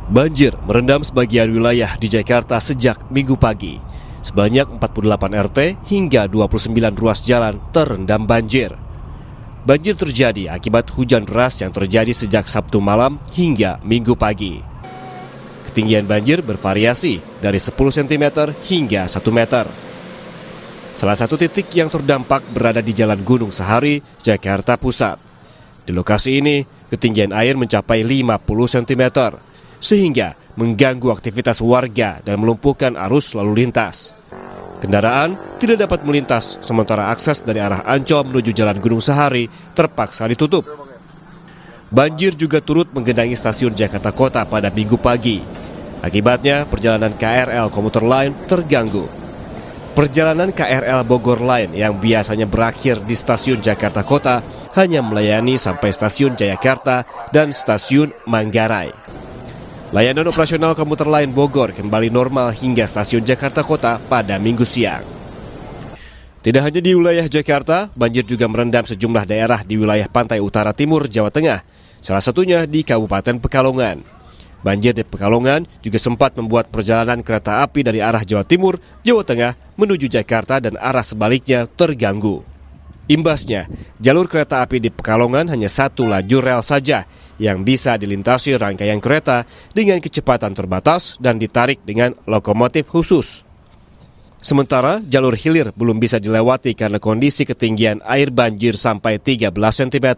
Banjir merendam sebagian wilayah di Jakarta sejak Minggu pagi. Sebanyak 48 RT hingga 29 ruas jalan terendam banjir. Banjir terjadi akibat hujan deras yang terjadi sejak Sabtu malam hingga Minggu pagi. Ketinggian banjir bervariasi dari 10 cm hingga 1 meter. Salah satu titik yang terdampak berada di Jalan Gunung Sahari, Jakarta Pusat. Di lokasi ini, ketinggian air mencapai 50 cm. Sehingga mengganggu aktivitas warga dan melumpuhkan arus lalu lintas. Kendaraan tidak dapat melintas, sementara akses dari arah Ancol menuju Jalan Gunung Sahari terpaksa ditutup. Banjir juga turut menggenangi stasiun Jakarta Kota pada Minggu pagi. Akibatnya, perjalanan KRL komuter lain terganggu. Perjalanan KRL Bogor Line yang biasanya berakhir di stasiun Jakarta Kota hanya melayani sampai stasiun Jayakarta dan stasiun Manggarai. Layanan operasional komuter lain Bogor kembali normal hingga stasiun Jakarta Kota pada Minggu siang. Tidak hanya di wilayah Jakarta, banjir juga merendam sejumlah daerah di wilayah pantai utara timur Jawa Tengah, salah satunya di Kabupaten Pekalongan. Banjir di Pekalongan juga sempat membuat perjalanan kereta api dari arah Jawa Timur, Jawa Tengah menuju Jakarta dan arah sebaliknya terganggu. Imbasnya, jalur kereta api di Pekalongan hanya satu lajur rel saja yang bisa dilintasi rangkaian kereta dengan kecepatan terbatas dan ditarik dengan lokomotif khusus. Sementara jalur hilir belum bisa dilewati karena kondisi ketinggian air banjir sampai 13 cm.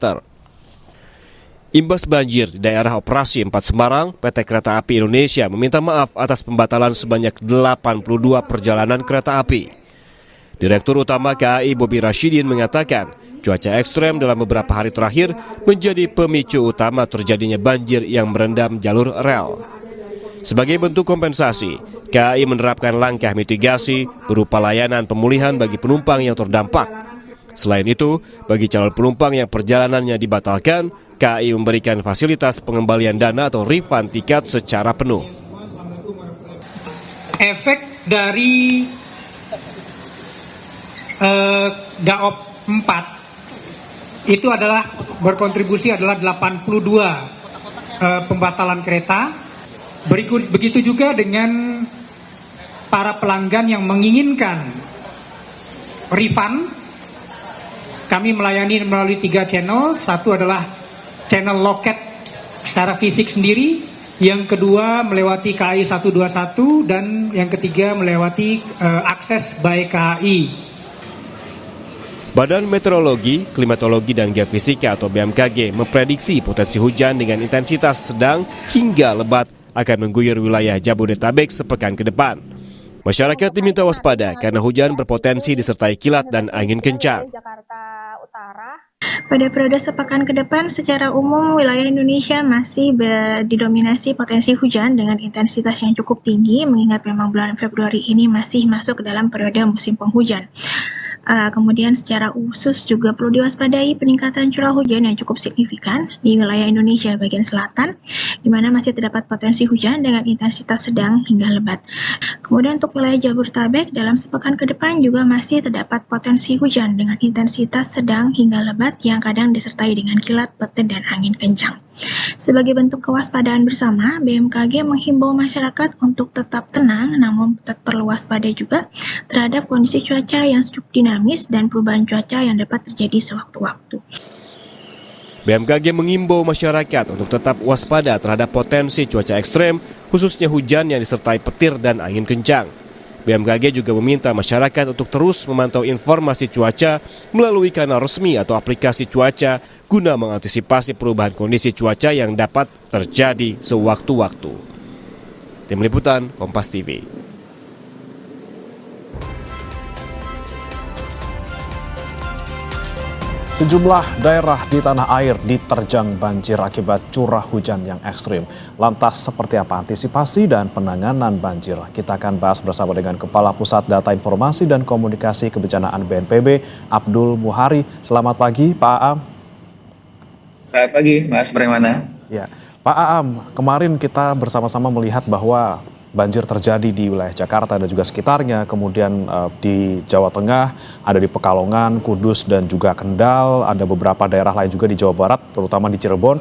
Imbas banjir di daerah operasi 4 Semarang, PT Kereta Api Indonesia meminta maaf atas pembatalan sebanyak 82 perjalanan kereta api. Direktur Utama KAI Bobi Rashidin mengatakan, cuaca ekstrem dalam beberapa hari terakhir menjadi pemicu utama terjadinya banjir yang merendam jalur rel. Sebagai bentuk kompensasi, KAI menerapkan langkah mitigasi berupa layanan pemulihan bagi penumpang yang terdampak. Selain itu, bagi calon penumpang yang perjalanannya dibatalkan, KAI memberikan fasilitas pengembalian dana atau refund tiket secara penuh. Efek dari Daop 4 itu adalah berkontribusi adalah 82 pembatalan kereta. Begitu juga dengan para pelanggan yang menginginkan refund. Kami melayani melalui 3 channel. Satu adalah channel loket secara fisik sendiri, yang kedua melewati KAI 121, dan yang ketiga melewati akses by KAI. Badan Meteorologi, Klimatologi, dan Geofisika atau BMKG memprediksi potensi hujan dengan intensitas sedang hingga lebat akan mengguyur wilayah Jabodetabek sepekan ke depan. Masyarakat diminta waspada karena hujan berpotensi disertai kilat dan angin kencang. Pada periode sepekan ke depan, secara umum wilayah Indonesia masih didominasi potensi hujan dengan intensitas yang cukup tinggi, mengingat memang bulan Februari ini masih masuk ke dalam periode musim penghujan. Kemudian secara khusus juga perlu diwaspadai peningkatan curah hujan yang cukup signifikan di wilayah Indonesia bagian selatan, di mana masih terdapat potensi hujan dengan intensitas sedang hingga lebat. Kemudian untuk wilayah Jabodetabek dalam sepekan ke depan juga masih terdapat potensi hujan dengan intensitas sedang hingga lebat yang kadang disertai dengan kilat, petir, dan angin kencang. Sebagai bentuk kewaspadaan bersama, BMKG menghimbau masyarakat untuk tetap tenang namun tetap perlu waspada juga terhadap kondisi cuaca yang cukup dinamis dan perubahan cuaca yang dapat terjadi sewaktu-waktu. BMKG mengimbau masyarakat untuk tetap waspada terhadap potensi cuaca ekstrem, khususnya hujan yang disertai petir dan angin kencang. BMKG juga meminta masyarakat untuk terus memantau informasi cuaca melalui kanal resmi atau aplikasi cuaca guna mengantisipasi perubahan kondisi cuaca yang dapat terjadi sewaktu-waktu. Tim Liputan, Kompas TV. Sejumlah daerah di tanah air diterjang banjir akibat curah hujan yang ekstrim. Lantas seperti apa antisipasi dan penanganan banjir? Kita akan bahas bersama dengan Kepala Pusat Data Informasi dan Komunikasi Kebencanaan BNPB, Abdul Muhari. Selamat pagi, Pak Aam. Selamat pagi, Mas Bremana. Ya, Pak Aam, kemarin kita bersama-sama melihat bahwa banjir terjadi di wilayah Jakarta dan juga sekitarnya, kemudian di Jawa Tengah, ada di Pekalongan, Kudus, dan juga Kendal, ada beberapa daerah lain juga di Jawa Barat, terutama di Cirebon.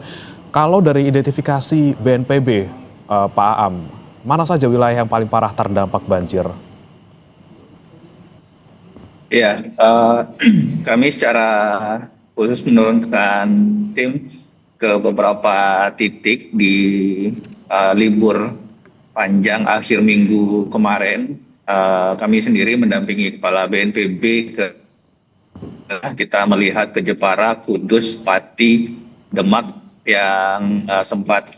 Kalau dari identifikasi BNPB, Pak Aam, mana saja wilayah yang paling parah terdampak banjir? Ya, kami secara khusus menurunkan tim ke beberapa titik di libur panjang akhir minggu kemarin. Kami sendiri mendampingi Kepala BNPB kita melihat ke Jepara, Kudus, Pati, Demak yang sempat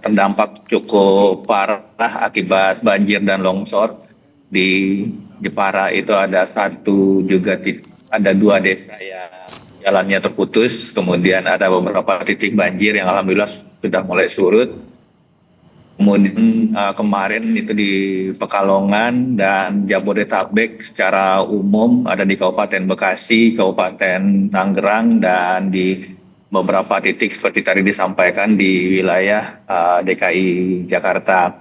terdampak cukup parah akibat banjir dan longsor. Di Jepara itu ada ada 2 desa yang jalannya terputus, kemudian ada beberapa titik banjir yang alhamdulillah sudah mulai surut. Kemudian kemarin itu di Pekalongan dan Jabodetabek secara umum ada di Kabupaten Bekasi, Kabupaten Tangerang, dan di beberapa titik seperti tadi disampaikan di wilayah DKI Jakarta.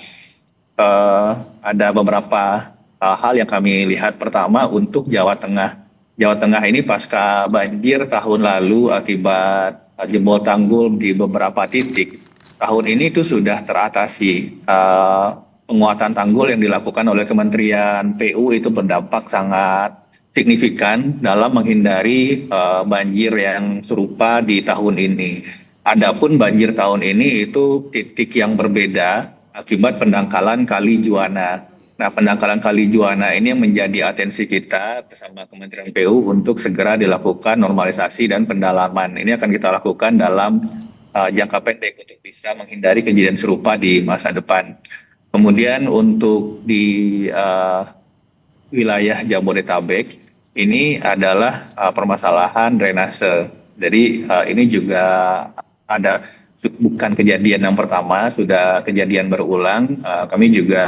Ada beberapa hal yang kami lihat. Pertama, untuk Jawa Tengah. Jawa Tengah ini pasca banjir tahun lalu akibat jebol tanggul di beberapa titik, tahun ini itu sudah teratasi. Penguatan tanggul yang dilakukan oleh Kementerian PU itu berdampak sangat signifikan dalam menghindari banjir yang serupa di tahun ini. Adapun banjir tahun ini itu titik yang berbeda akibat pendangkalan Kali Juwana. Nah, pendangkalan Kali Juwana ini yang menjadi atensi kita bersama Kementerian PU untuk segera dilakukan normalisasi dan pendalaman. Ini akan kita lakukan dalam jangka pendek untuk bisa menghindari kejadian serupa di masa depan. Kemudian untuk di wilayah Jabodetabek, ini adalah permasalahan drainase. Jadi ini juga bukan kejadian yang pertama, sudah kejadian berulang. Kami juga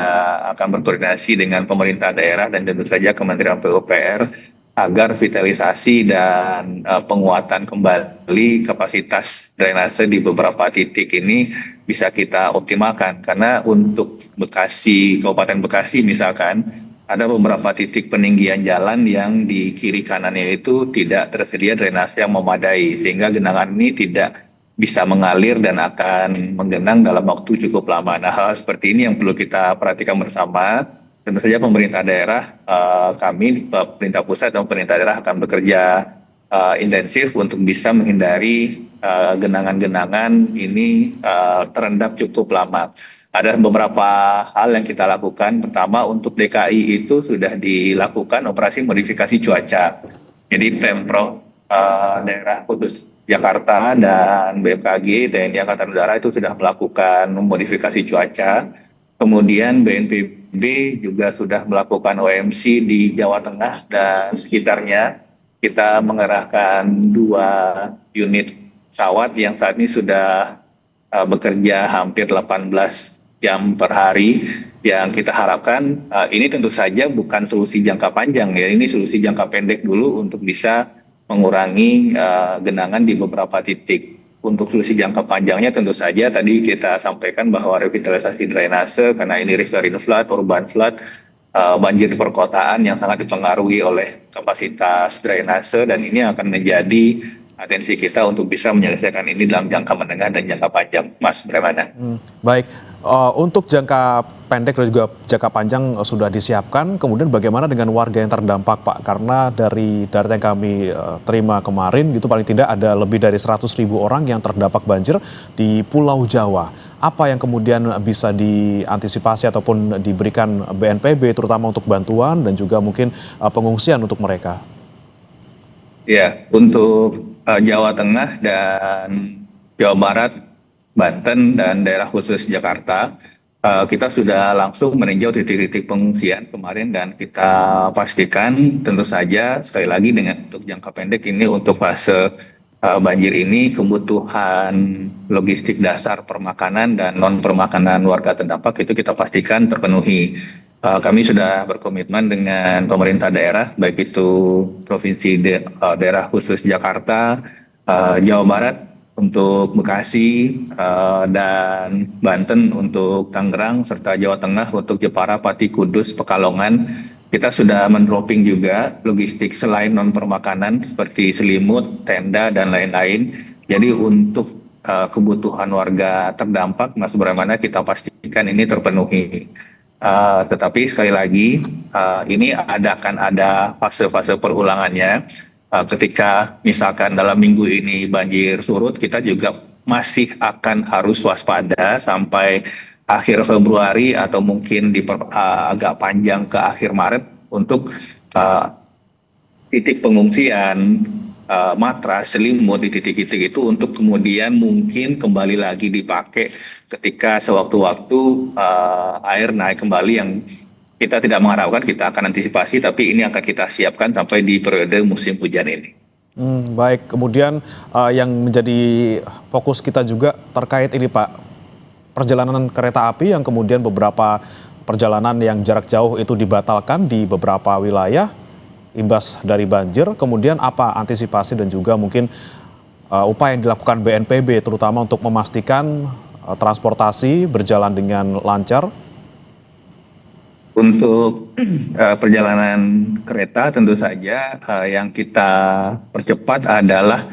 akan berkoordinasi dengan pemerintah daerah dan tentu saja Kementerian PUPR agar vitalisasi dan penguatan kembali kapasitas drainase di beberapa titik ini bisa kita optimalkan. Karena untuk Bekasi, Kabupaten Bekasi misalkan, ada beberapa titik peninggian jalan yang di kiri kanannya itu tidak tersedia drainase yang memadai, sehingga genangan ini tidak bisa mengalir dan akan menggenang dalam waktu cukup lama. Nah, hal seperti ini yang perlu kita perhatikan bersama. Tentu saja pemerintah daerah, kami, pemerintah pusat dan pemerintah daerah akan bekerja intensif untuk bisa menghindari genangan-genangan ini terendam cukup lama. Ada beberapa hal yang kita lakukan. Pertama, untuk DKI itu sudah dilakukan operasi modifikasi cuaca. Jadi Pemprov daerah khusus Jakarta dan BMKG, TNI Angkatan Udara itu sudah melakukan modifikasi cuaca. Kemudian BNPB juga sudah melakukan OMC di Jawa Tengah dan sekitarnya. Kita mengerahkan 2 unit pesawat yang saat ini sudah bekerja hampir 18 jam per hari. Yang kita harapkan ini tentu saja bukan solusi jangka panjang ya, ini solusi jangka pendek dulu untuk bisa mengurangi genangan di beberapa titik. Untuk solusi jangka panjangnya tentu saja tadi kita sampaikan bahwa revitalisasi drainase, karena ini riverine flood, urban flood, banjir di perkotaan yang sangat dipengaruhi oleh kapasitas drainase, dan ini akan menjadi atensi kita untuk bisa menyelesaikan ini dalam jangka menengah dan jangka panjang, Mas Bremana. Baik, untuk jangka pendek dan juga jangka panjang sudah disiapkan, kemudian bagaimana dengan warga yang terdampak, Pak? Karena dari data yang kami terima kemarin, gitu paling tidak ada lebih dari 100.000 orang yang terdampak banjir di Pulau Jawa. Apa yang kemudian bisa diantisipasi ataupun diberikan BNPB, terutama untuk bantuan dan juga mungkin pengungsian untuk mereka? Ya, untuk Jawa Tengah dan Jawa Barat, Banten, dan daerah khusus Jakarta, kita sudah langsung meninjau titik-titik pengungsian kemarin dan kita pastikan tentu saja sekali lagi dengan untuk jangka pendek ini untuk fase banjir ini kebutuhan logistik dasar permakanan dan non permakanan warga terdampak itu kita pastikan terpenuhi. Kami sudah berkomitmen dengan pemerintah daerah, baik itu provinsi daerah khusus Jakarta, Jawa Barat untuk Bekasi, dan Banten untuk Tangerang, serta Jawa Tengah untuk Jepara, Pati, Kudus, Pekalongan. Kita sudah mendropping juga logistik selain non permakanan seperti selimut, tenda, dan lain-lain. Jadi untuk kebutuhan warga terdampak, Mas, bagaimana kita pastikan ini terpenuhi. Tetapi sekali lagi, ini akan ada fase-fase perulangannya. Ketika misalkan dalam minggu ini banjir surut, kita juga masih akan harus waspada sampai akhir Februari atau mungkin agak panjang ke akhir Maret untuk titik pengungsian, matras, selimut di titik-titik itu untuk kemudian mungkin kembali lagi dipakai ketika sewaktu-waktu air naik kembali yang kita tidak mengharapkan, kita akan antisipasi, tapi ini akan kita siapkan sampai di periode musim hujan ini. Baik, kemudian yang menjadi fokus kita juga terkait ini Pak, perjalanan kereta api yang kemudian beberapa perjalanan yang jarak jauh itu dibatalkan di beberapa wilayah imbas dari banjir, kemudian apa antisipasi dan juga mungkin upaya yang dilakukan BNPB terutama untuk memastikan transportasi berjalan dengan lancar? Untuk perjalanan kereta tentu saja yang kita percepat adalah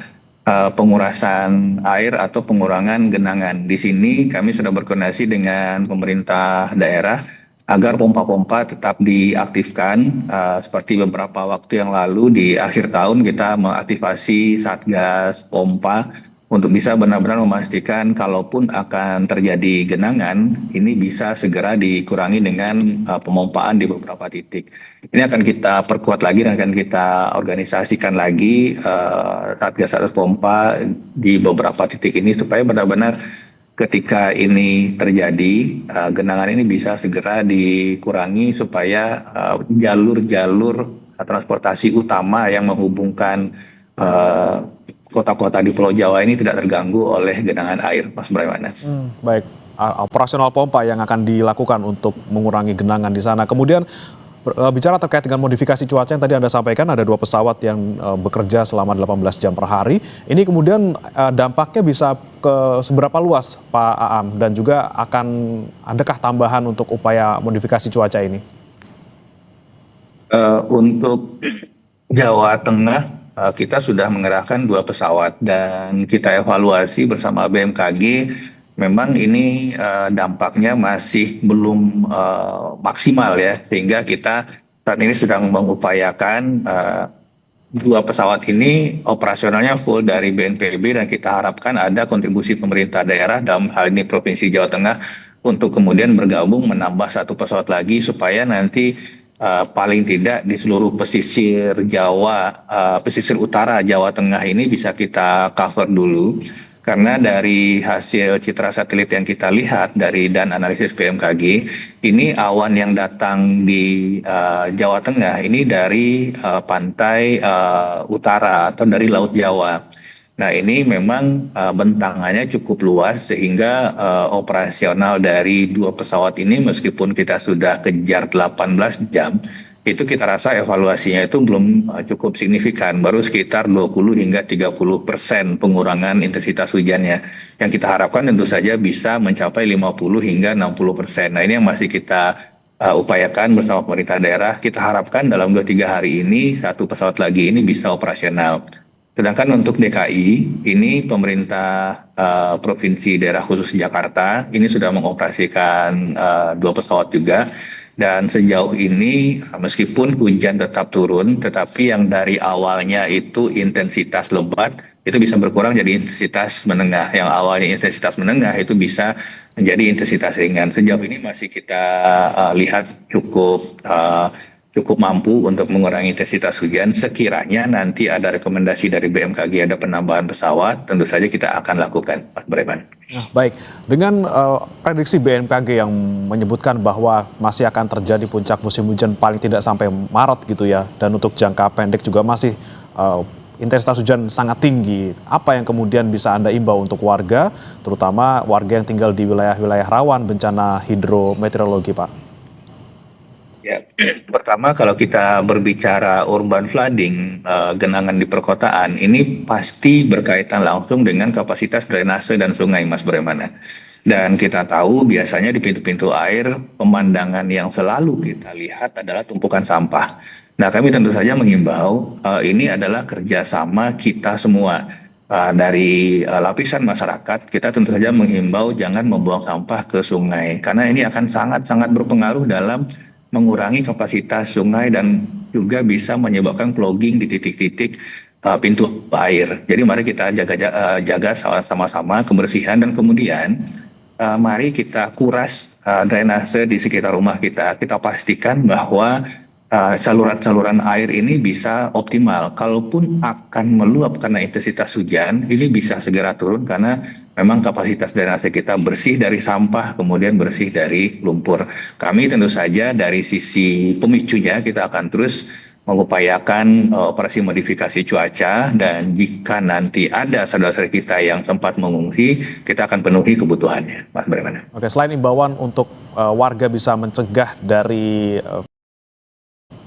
pengurasan air atau pengurangan genangan. Di sini kami sudah berkoordinasi dengan pemerintah daerah agar pompa-pompa tetap diaktifkan. Seperti beberapa waktu yang lalu di akhir tahun kita mengaktifasi Satgas Pompa untuk bisa benar-benar memastikan kalaupun akan terjadi genangan, ini bisa segera dikurangi dengan pemompaan di beberapa titik. Ini akan kita perkuat lagi dan akan kita organisasikan lagi Satgas Pompa di beberapa titik ini supaya benar-benar ketika ini terjadi, genangan ini bisa segera dikurangi supaya jalur-jalur transportasi utama yang menghubungkan kota-kota di Pulau Jawa ini tidak terganggu oleh genangan air, Mas Brahmana. Baik, operasional pompa yang akan dilakukan untuk mengurangi genangan di sana. Kemudian bicara terkait dengan modifikasi cuaca yang tadi Anda sampaikan, ada 2 pesawat yang bekerja selama 18 jam per hari. Ini kemudian dampaknya bisa ke seberapa luas, Pak Aam? Dan juga adakah tambahan untuk upaya modifikasi cuaca ini? Untuk Jawa Tengah, kita sudah mengerahkan 2 pesawat dan kita evaluasi bersama BMKG. Memang ini dampaknya masih belum maksimal ya, sehingga kita saat ini sedang mengupayakan 2 pesawat ini operasionalnya full dari BNPB dan kita harapkan ada kontribusi pemerintah daerah, dalam hal ini Provinsi Jawa Tengah, untuk kemudian bergabung menambah 1 pesawat lagi supaya nanti paling tidak di seluruh pesisir Jawa, pesisir utara Jawa Tengah ini bisa kita cover dulu. Karena dari hasil citra satelit yang kita lihat dan analisis BMKG, ini awan yang datang di Jawa Tengah ini dari pantai utara atau dari Laut Jawa. Nah, ini memang bentangannya cukup luas sehingga operasional dari 2 pesawat ini meskipun kita sudah kejar 18 jam, itu kita rasa evaluasinya itu belum cukup signifikan, baru sekitar 20 hingga 30% pengurangan intensitas hujannya. Yang kita harapkan tentu saja bisa mencapai 50 hingga 60%. Nah, ini yang masih kita upayakan bersama pemerintah daerah. Kita harapkan dalam 2-3 hari ini 1 pesawat lagi ini bisa operasional. Sedangkan untuk DKI, ini pemerintah Provinsi Daerah Khusus Jakarta, ini sudah mengoperasikan 2 pesawat juga. Dan sejauh ini meskipun hujan tetap turun, tetapi yang dari awalnya itu intensitas lebat, itu bisa berkurang jadi intensitas menengah. Yang awalnya intensitas menengah itu bisa menjadi intensitas ringan. Sejauh ini masih kita lihat cukup mampu untuk mengurangi intensitas hujan. Sekiranya nanti ada rekomendasi dari BMKG ada penambahan pesawat, tentu saja kita akan lakukan, Mas Breman. Nah, baik, dengan prediksi BMKG yang menyebutkan bahwa masih akan terjadi puncak musim hujan paling tidak sampai Maret gitu ya, dan untuk jangka pendek juga masih intensitas hujan sangat tinggi. Apa yang kemudian bisa Anda imbau untuk warga, terutama warga yang tinggal di wilayah-wilayah rawan bencana hidrometeorologi, Pak? Ya, pertama kalau kita berbicara urban flooding, genangan di perkotaan, ini pasti berkaitan langsung dengan kapasitas drainase dan sungai, Mas Bremana. Dan kita tahu biasanya di pintu-pintu air, pemandangan yang selalu kita lihat adalah tumpukan sampah. Nah, kami tentu saja mengimbau ini adalah kerjasama kita semua. dari lapisan masyarakat, kita tentu saja menghimbau jangan membuang sampah ke sungai karena ini akan sangat-sangat berpengaruh dalam mengurangi kapasitas sungai dan juga bisa menyebabkan clogging di titik-titik pintu air. Jadi mari kita jaga sama-sama kebersihan dan kemudian mari kita kuras drainase di sekitar rumah kita. Kita pastikan bahwa saluran-saluran air ini bisa optimal. Kalaupun akan meluap karena intensitas hujan, ini bisa segera turun karena memang kapasitas drainase kita bersih dari sampah, kemudian bersih dari lumpur. Kami tentu saja dari sisi pemicunya kita akan terus mengupayakan operasi modifikasi cuaca dan jika nanti ada saudara-saudara kita yang sempat mengungsi, kita akan penuhi kebutuhannya. Mas Bremana. Oke, selain imbauan untuk warga bisa mencegah dari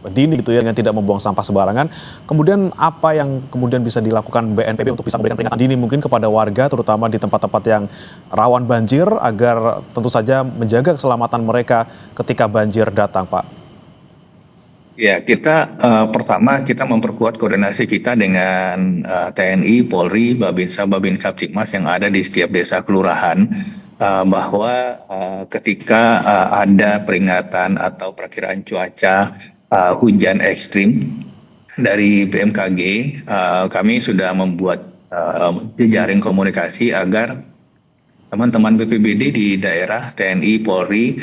dini gitu ya dengan tidak membuang sampah sembarangan. Kemudian apa yang kemudian bisa dilakukan BNPB untuk bisa memberikan peringatan dini mungkin kepada warga terutama di tempat-tempat yang rawan banjir agar tentu saja menjaga keselamatan mereka ketika banjir datang, Pak? Ya, kita pertama kita memperkuat koordinasi kita dengan TNI, Polri, Babinsa, Babin-Kaptibmas yang ada di setiap desa kelurahan bahwa ketika ada peringatan atau perkiraan cuaca hujan ekstrim dari BMKG, kami sudah membuat jejaring komunikasi agar teman-teman BPBD di daerah, TNI, Polri,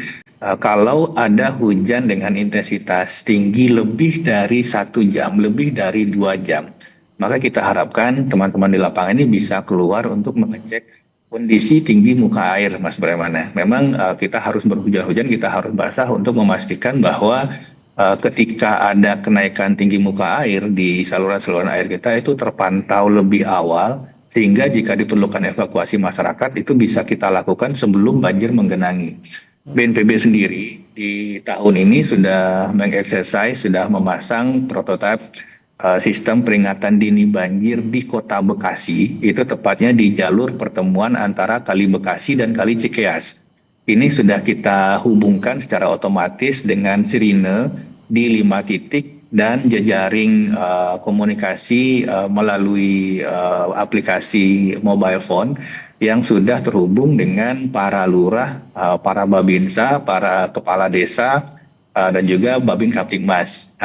kalau ada hujan dengan intensitas tinggi lebih dari 1 jam, lebih dari 2 jam, maka kita harapkan teman-teman di lapangan ini bisa keluar untuk mengecek kondisi tinggi muka air, Mas Bremana. Memang kita harus berhujan-hujan, kita harus basah untuk memastikan bahwa ketika ada kenaikan tinggi muka air di saluran-saluran air kita itu terpantau lebih awal sehingga jika diperlukan evakuasi masyarakat itu bisa kita lakukan sebelum banjir menggenangi. BNPB sendiri di tahun ini sudah mengeksersis, sudah memasang prototipe sistem peringatan dini banjir di Kota Bekasi, itu tepatnya di jalur pertemuan antara Kali Bekasi dan Kali Cikeas. Ini sudah kita hubungkan secara otomatis dengan sirine di 5 titik dan jejaring komunikasi melalui aplikasi mobile phone yang sudah terhubung dengan para lurah, para babinsa, para kepala desa, dan juga Babin Kaptibmas.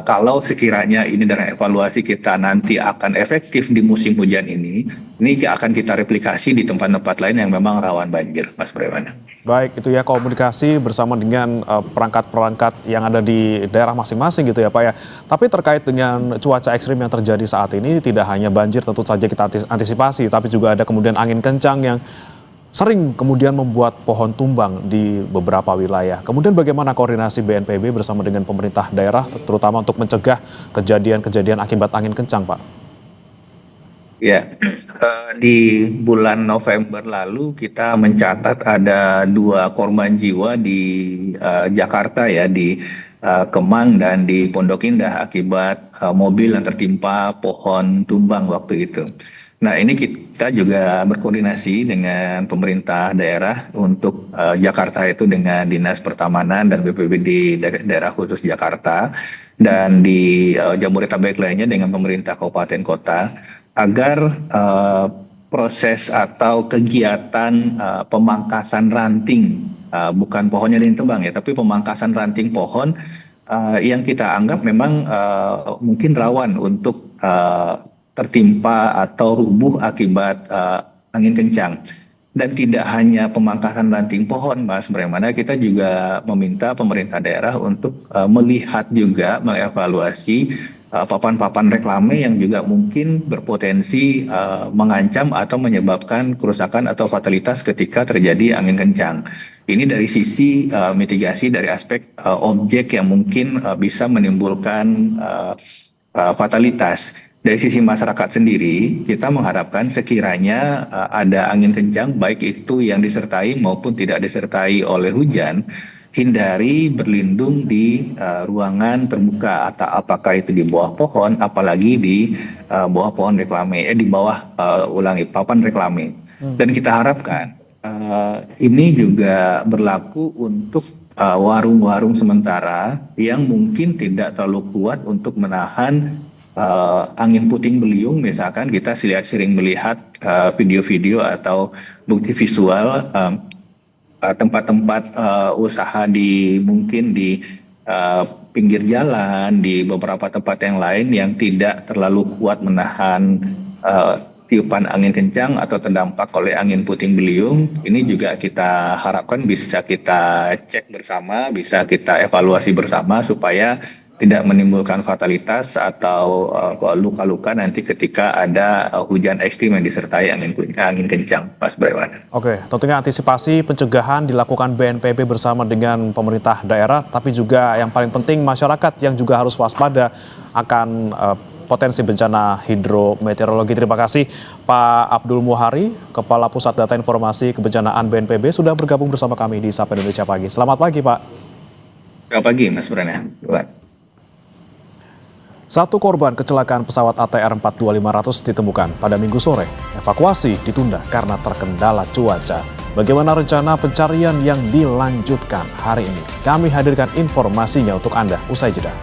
Kalau sekiranya ini dengan evaluasi kita nanti akan efektif di musim hujan ini akan kita replikasi di tempat-tempat lain yang memang rawan banjir, Mas Bremana. Baik, itu ya komunikasi bersama dengan perangkat-perangkat yang ada di daerah masing-masing gitu ya Pak ya. Tapi terkait dengan cuaca ekstrim yang terjadi saat ini tidak hanya banjir tentu saja kita antisipasi, tapi juga ada kemudian angin kencang yang sering kemudian membuat pohon tumbang di beberapa wilayah. Kemudian bagaimana koordinasi BNPB bersama dengan pemerintah daerah terutama untuk mencegah kejadian-kejadian akibat angin kencang, Pak? Ya, di bulan November lalu kita mencatat ada 2 korban jiwa di Jakarta ya, di Kemang dan di Pondok Indah akibat mobil yang tertimpa pohon tumbang waktu itu. Nah, ini kita juga berkoordinasi dengan pemerintah daerah untuk Jakarta itu dengan Dinas Pertamanan dan BPBD daerah khusus Jakarta dan di Jabodetabek lainnya dengan pemerintah kabupaten kota agar proses atau kegiatan pemangkasan ranting, bukan pohonnya ditebang ya, tapi pemangkasan ranting pohon yang kita anggap memang mungkin rawan untuk tertimpa atau rubuh akibat angin kencang. Dan tidak hanya pemangkasan ranting pohon, Mas Bremana, kita juga meminta pemerintah daerah untuk melihat juga, mengevaluasi papan-papan reklame yang juga mungkin berpotensi mengancam atau menyebabkan kerusakan atau fatalitas ketika terjadi angin kencang. Ini dari sisi mitigasi dari aspek objek yang mungkin bisa menimbulkan fatalitas. Dari sisi masyarakat sendiri, kita mengharapkan sekiranya ada angin kencang, baik itu yang disertai maupun tidak disertai oleh hujan, hindari berlindung di ruangan terbuka atau apakah itu di bawah pohon, apalagi di bawah pohon reklame, di bawah papan reklame. Dan kita harapkan ini juga berlaku untuk warung-warung sementara yang mungkin tidak terlalu kuat untuk menahan angin puting beliung, misalkan kita sering melihat video-video atau bukti visual tempat-tempat usaha mungkin di pinggir jalan, di beberapa tempat yang lain yang tidak terlalu kuat menahan tiupan angin kencang atau terdampak oleh angin puting beliung. Ini juga kita harapkan bisa kita cek bersama, bisa kita evaluasi bersama supaya tidak menimbulkan fatalitas atau luka-luka nanti ketika ada hujan ekstrim yang disertai angin kencang, Mas Braiwan. Oke, tentunya antisipasi pencegahan dilakukan BNPB bersama dengan pemerintah daerah, tapi juga yang paling penting masyarakat yang juga harus waspada akan potensi bencana hidrometeorologi. Terima kasih Pak Abdul Muhari, Kepala Pusat Data Informasi Kebencanaan BNPB, sudah bergabung bersama kami di Sapa Indonesia Pagi. Selamat pagi Pak. Selamat pagi Mas Braiwan. Satu korban kecelakaan pesawat ATR 42500 ditemukan pada Minggu sore. Evakuasi ditunda karena terkendala cuaca. Bagaimana rencana pencarian yang dilanjutkan hari ini? Kami hadirkan informasinya untuk Anda usai jeda.